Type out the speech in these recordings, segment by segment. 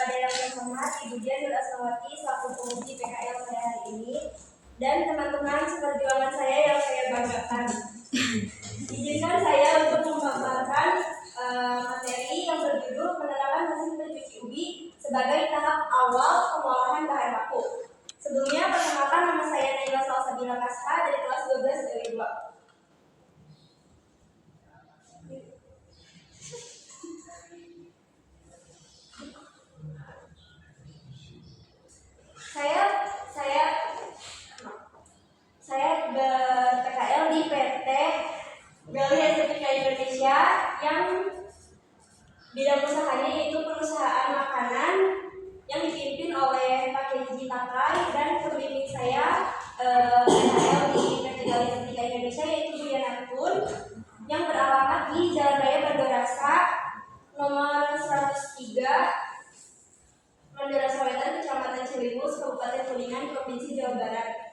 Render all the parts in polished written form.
kepada yang terhormat Ibu Dian Nur Asmawati selaku penguji PKL saya hari ini, dan teman-teman seperjuangan saya yang saya banggakan. Izinkan saya untuk memaparkan materi yang berjudul penerapan mesin pencuci ubi sebagai tahap awal pengolahan bahan baku. Sebelumnya, perkenalkan, nama saya Naila Salsabila Kasha dari kelas 12 dari 2. Saya ber-PKL di PT Gali Estetika Indonesia yang bidang usahanya yaitu perusahaan makanan yang dipimpin oleh Pak Kenji Takai, dan pembimbing saya PKL di PT Gali Estetika Indonesia yaitu Bu Yanatun yang beralamat di Jalan Raya Bandorasa nomor 103 Bandorasa Wetan, Kecamatan Ciliwung, Kabupaten Kuningan, Provinsi Jawa Barat.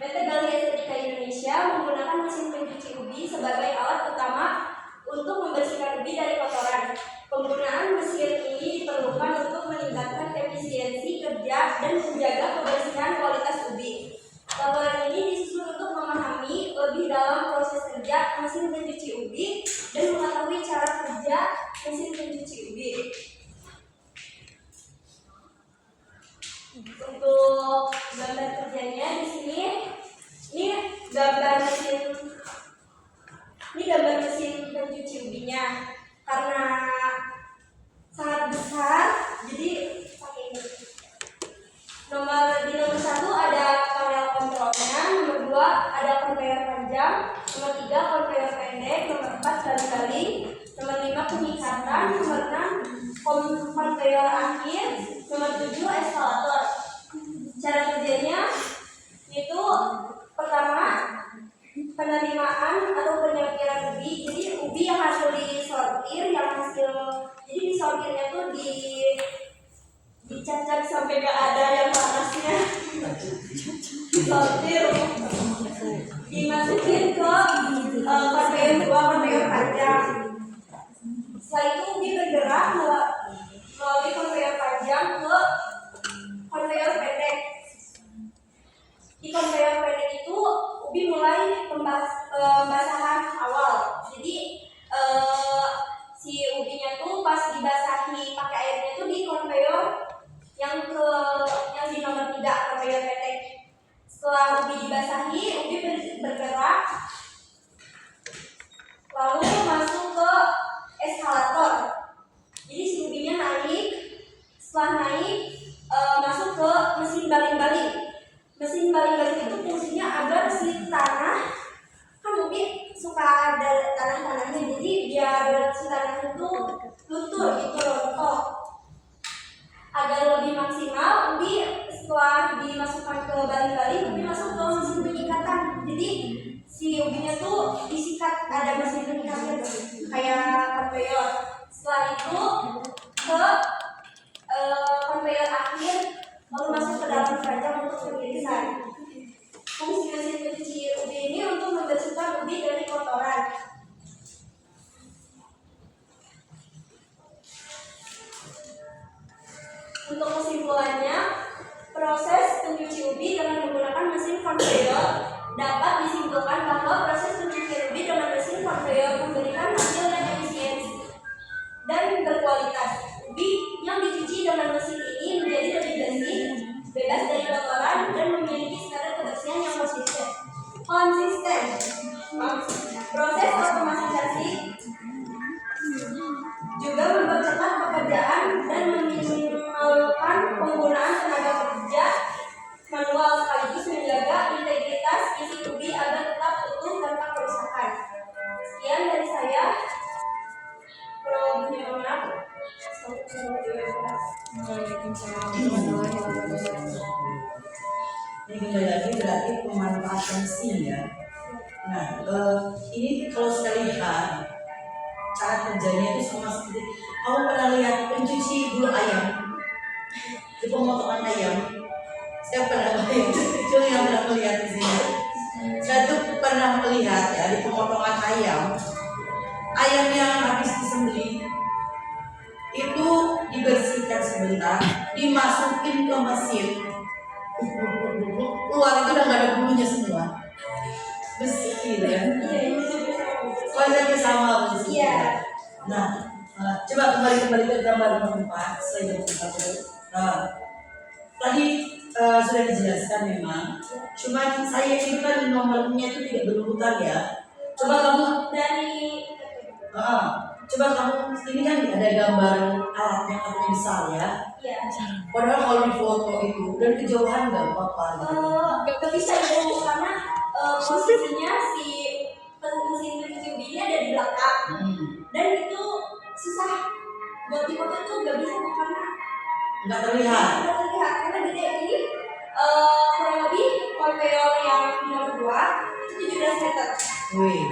PT Gali Estetika Indonesia menggunakan mesin pencuci ubi sebagai alat utama untuk membersihkan ubi dari kotoran. Penggunaan mesin ini diperlukan untuk meningkatkan efisiensi kerja dan menjaga kebersihan kualitas ubi. Laporan ini disusun untuk memahami lebih dalam proses kerja mesin pencuci ubi dan mengetahui cara kerja mesin pencuci ubi. Untuk gambar kerjanya di sini, ini gambar mesin pencuci ubinya. Karena sangat besar, jadi pakai ini. Di nomor 1 ada panel kontrolnya, nomor 2 ada konveyor panjang, nomor 3 konveyor pendek, nomor 4 kali-kali, nomor 5 pengikatan, nomor 6 konveyor akhir, nomor 7 eskalator. Cara kerjanya itu pertama penerimaan atau penyortiran ubi. Jadi ubi yang hasil disortir, jadi disortirnya tuh dicacat sampai gak ada yang panasnya. Disortir, dimasukin ke konveyor 2, konveyor panjang. Setelah itu ubi bergerak melalui konveyor panjang ke konveyor pendek. Di konveyor pendek itu ubi mulai pembasahan awal. Jadi si ubinya tuh pas dibasahi pakai airnya tuh di konveyor yang di nomor 3, konveyor pendek. Setelah ubi dibasahi, ubi bergerak lalu masuk ke eskalator. Jadi si ubinya naik, setelah naik masuk ke mesin baling-baling. Mesin baling-baling itu fungsinya agar si tanah, kan ubi suka ada tanah-tanahnya, jadi biar si tanah itu luntur gitu, rontok. Agar lebih maksimal, ubi setelah dimasukkan ke baling-baling, ubi masuk ke mesin pengikatan. Jadi si ubinya tuh disikat, ada mesin pengikatnya tuh, kayak konveyor. Setelah itu ke konveyor akhir, lalu masuk ke dalam keranjang untuk pengirisan. Fungsi mesin pencuci ubi ini untuk membersihkan ubi dari kotoran. Untuk kesimpulannya, proses pencuci ubi dengan menggunakan mesin konveyor dapat disimpulkan bahwa proses pencucian ubi dengan mesin konveyor memberikan hasil yang efisiensi dan berkualitas. Ubi yang dicuci dengan mesin ini menjadi lebih bersih, bebas dari kotoran, dan memiliki standar kebersihan yang konsisten. Proses otomatisasi juga mempercepat pekerjaan dan meminimalkan penggunaan tenaga kerja manual, sekaligus menjaga integritas isi ubi agar tetap utuh tanpa kerusakan. Sekian dari saya. Ini kembali lagi berarti pemanfaatan mesin ya. Nah, ini kalau sekali lihat cara kerjanya itu sama seperti, kamu pernah lihat pencuci bulu ayam di pemotongan ayam? Saya pernah melihat, cuma yang pernah melihat di sini. Saya tuh pernah melihat ya di pemotongan ayam ayam yang habis disembelih itu dibersihkan sebentar, dimasukin ke mesin, keluar itu udah nggak ada bulunya semua, bersih gitu ya. Konsepnya sama bersih. Iya. Nah, coba kembali ke gambar nomor 4, slide nomor 4 dulu. Nah, tadi sudah dijelaskan memang, cuma saya itu kan nomornya itu tidak berurutan ya. Coba kamu dari coba kamu ini kan ada gambar alatnya katanya besar ya. iya. Padahal kalau di foto itu dari kejauhan nggak apa-apa. Gak bisa itu karena posisinya si mesin cuci ini ada di belakang dan itu susah buat di foto itu gak bisa karena Nggak terlihat. karena gede ini kurang lebih konveyor yang nomor 2 itu 17 meter. Wih.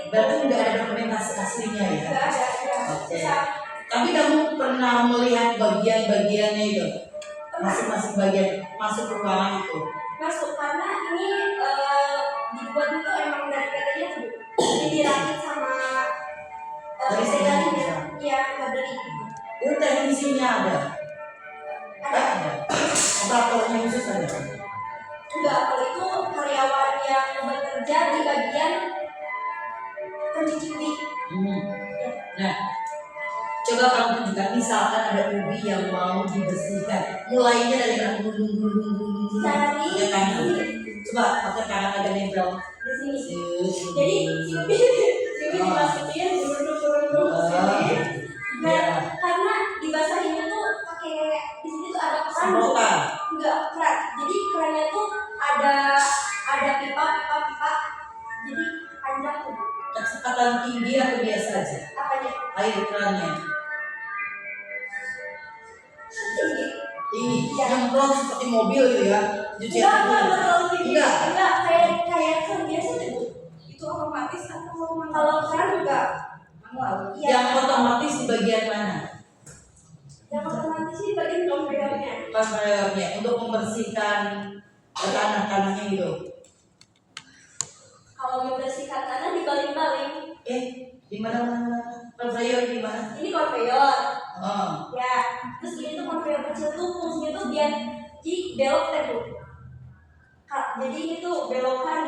Berarti nggak ada dokumentasi aslinya ya? Nggak ada. Oke. Tapi kamu pernah melihat bagian-bagiannya itu? Masing-masing bagian masuk ke ruangan itu? Masuk karena ini dibuat itu emang dari katanya tuh jadi dirakit sama Dari sini tekniknya. bisa? Iya, nggak beli. Itu teknisinya ada? Ada. Operatornya khusus ada? Enggak, kalau itu karyawan yang bekerja di bagian pencuci ubi. Nah, coba kamu tunjukkan misalkan ada ubi yang mau dibersihkan. Mulainya dari mana? Gulung. Dari Pakai tangan. Coba pakai tangan agak nempel. di sini. Jadi si ubi dimasukin dulu ke sini. Nah, karena dibasahinnya tuh pakai di sini tuh ada keran. Semprotan. Enggak, keran. Jadi kerannya tuh ada pipa. Jadi panjang tuh. Kecepatan tinggi atau biasa aja? Apanya? Air kerannya. Tinggi. Ini nyemprot seperti mobil gitu ya. Cuci Enggak terlalu tinggi. Enggak. Enggak, kayak keran biasa tuh. Itu otomatis atau manual? Kalau keran enggak manual. Iya. Yang otomatis di bagian mana? Yang otomatis sih bagian konveyornya. Konveyornya untuk membersihkan tanah-tanahnya gitu. Kalau membersihkan tanah dibaling-baling. Di mana? Konveyor di mana? Ini konveyor. Oh. Ya, terus ini tuh konveyor kecil tuh fungsinya tuh biar jadi belok tuh. Jadi ini tuh belokan.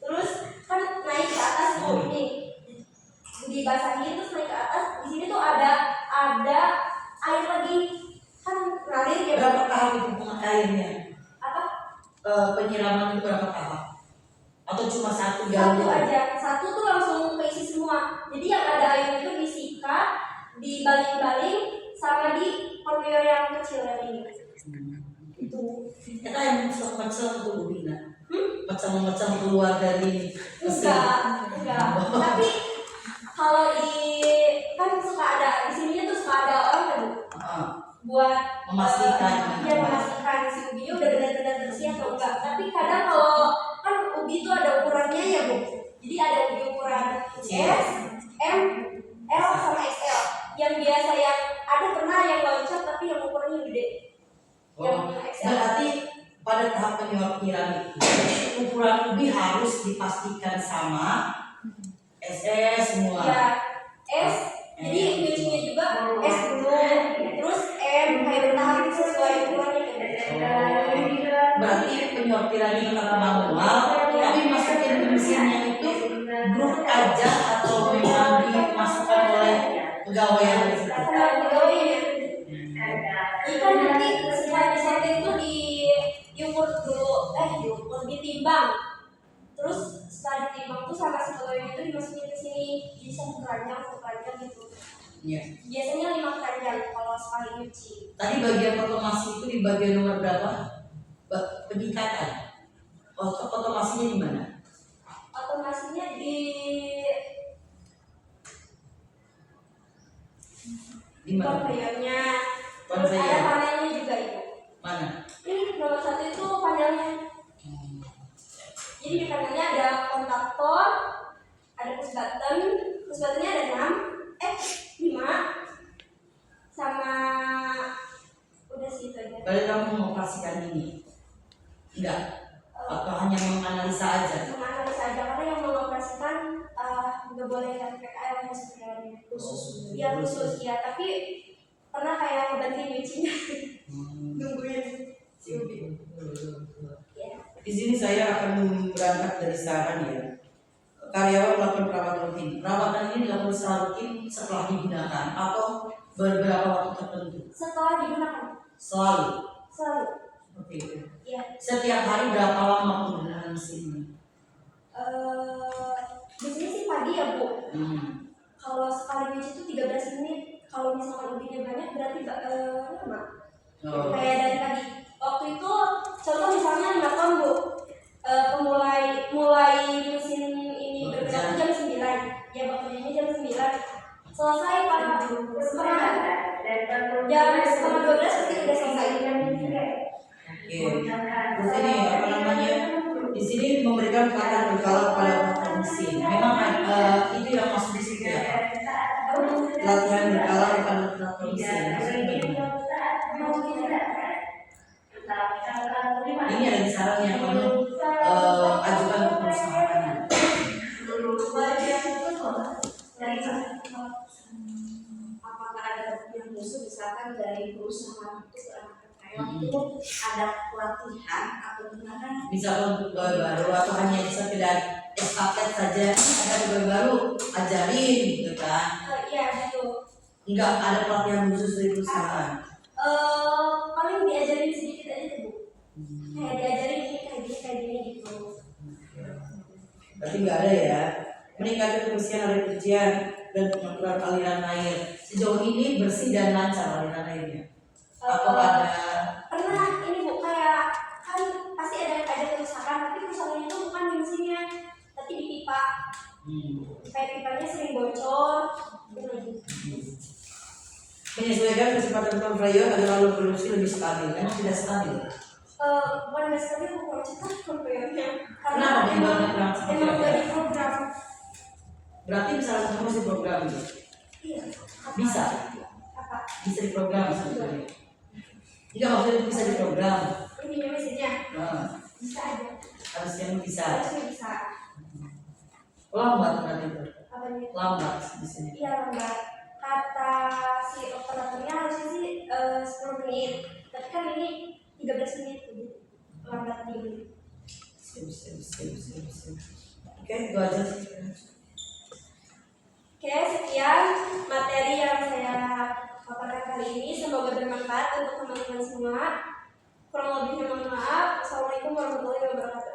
Terus kan naik ke atas tuh ini dibasahin terus naik ke atas. Di sini tuh ada air lagi kan ngalir ya. Berapa tahap itu pemakaiannya? Apa? Penyiraman itu berapa tahap? Atau cuma satu Satu galon? aja. Satu tuh langsung keisi semua. Jadi yang ada airnya itu disikat, dibaling-baling sama di konveyor yang kecil yang ini. Itu. Kita yang macam tuh Bina. Macam-macam keluar dari mesin. Enggak. Tapi kalau kan suka ada di sini tuh suka ada orang kan buat memastikan memastikan si ubinya udah benar-benar bersih atau enggak. Tapi kadang kalau kan ubi itu ada ukurannya ya Bu. Jadi ada ubi ukuran S, M, L sama XL. Yang biasa yang ada pernah yang loncat tapi yang ukurannya gede. Yang XL. Berarti pada tahap penyortiran itu ukuran ubi harus dipastikan sama SS semua. Ya, S. Jadi nyucinya juga S dulu, terus M kayak bertahap sesuai ukurannya. Berarti penyortirannya tetap manual, tapi masukin ke mesinnya itu grup aja atau memang dimasukkan oleh pegawai yang di situ? Pegawai ya. Ikan nanti setelah disetting itu diukur dulu, ditimbang. Terus setelah ditimbang tuh sama si pegawai itu dimasukin ke sini, jadi satu keranjang gitu. Iya. Biasanya 5 keranjang kalau sekali nyuci. Tadi bagian otomasi itu di bagian nomor berapa? Peningkatan. Otomasinya di mana? Otomasinya di mana? konveyornya. Terus Konveyor. ada panelnya juga itu. Mana? Ini nomor 1 itu panelnya. Jadi di panelnya ada kontaktor, ada push buttonnya ada 5, sama udah sih itu aja. Berarti kamu mengoperasikan ini? Enggak? Atau hanya menganalisa aja? Menganalisa aja karena yang mengoperasikan khusus. Iya khusus ya, tapi pernah kayak ngebantuin nyucinya. Nungguin si Ubi. Ya. Di sini saya akan berangkat dari saran ya. Karyawan melakukan perawatan rutin. Perawatan ini dilakukan secara rutin setelah digunakan atau beberapa waktu tertentu. Setelah digunakan. Selalu. Selalu. Seperti itu. Ya. Setiap hari berapa lama penggunaan mesin ini? Di sini sih pagi ya Bu. Hmm. Kalau sekali nyuci itu 13 menit. Kalau misalkan ubinya banyak berarti lama. Oh. Kayak dari pagi. Waktu itu contoh misalnya 5 ton Bu. Mulai mesin ini bergerak jam 9. Ya bekerjanya jam 9. Selesai pada jam 12 pasti udah selesai. Oke. Terus ini apa namanya? Di sini memberikan pelatihan berkala kepada operator mesin. Memang itu yang masuk di situ ya. Pelatihan berkala kepada operator mesin. Ini ada saran yang kamu ajukan ke perusahaan. Apakah ada yang khusus misalkan dari perusahaan itu itu ada pelatihan atau gimana? Misalkan untuk baru atau hanya sekedar estafet saja, ada baru ajarin gitu kan? Iya gitu. Enggak ada pelatihan khusus dari perusahaan. Paling diajarin sedikit aja tuh Bu. Kayak diajarin ini kayak gini gitu. Berarti enggak ada ya. Meningkatkan kebersihan area cucian dan pengaturan aliran air. Sejauh ini bersih dan lancar aliran airnya. Atau ada Pernah ini Bu, kayak kan pasti ada kerusakan, tapi kerusakannya itu bukan di mesinnya, tapi di pipa. Kayak pipanya sering bocor. Menyesuaikan kecepatan konveyor agar lalu produksi lebih stabil. Memang tidak stabil. Bukan nggak stabil, bukan cepat konveyornya. Karena Kenapa emang diprogram? nggak diprogram. Berarti misalnya kamu harus diprogram gitu. Iya. Bisa. Apa? Bisa diprogram sebetulnya. Jika maksudnya bisa diprogram. Ini mesinnya. Nah, Bisa aja. harusnya bisa. Harusnya bisa. Lambat berarti itu. Apa nih? Lambat di sini. Iya lambat. Kata si operatornya harusnya sih 10 menit. Tapi kan ini 13 menit. Lambat 3 menit. Sip. Oke, itu aja sih. Oke, sekian materi yang saya paparkan kali ini. Semoga bermanfaat untuk teman-teman semua. Kurang lebihnya mohon maaf. Assalamualaikum warahmatullahi wabarakatuh.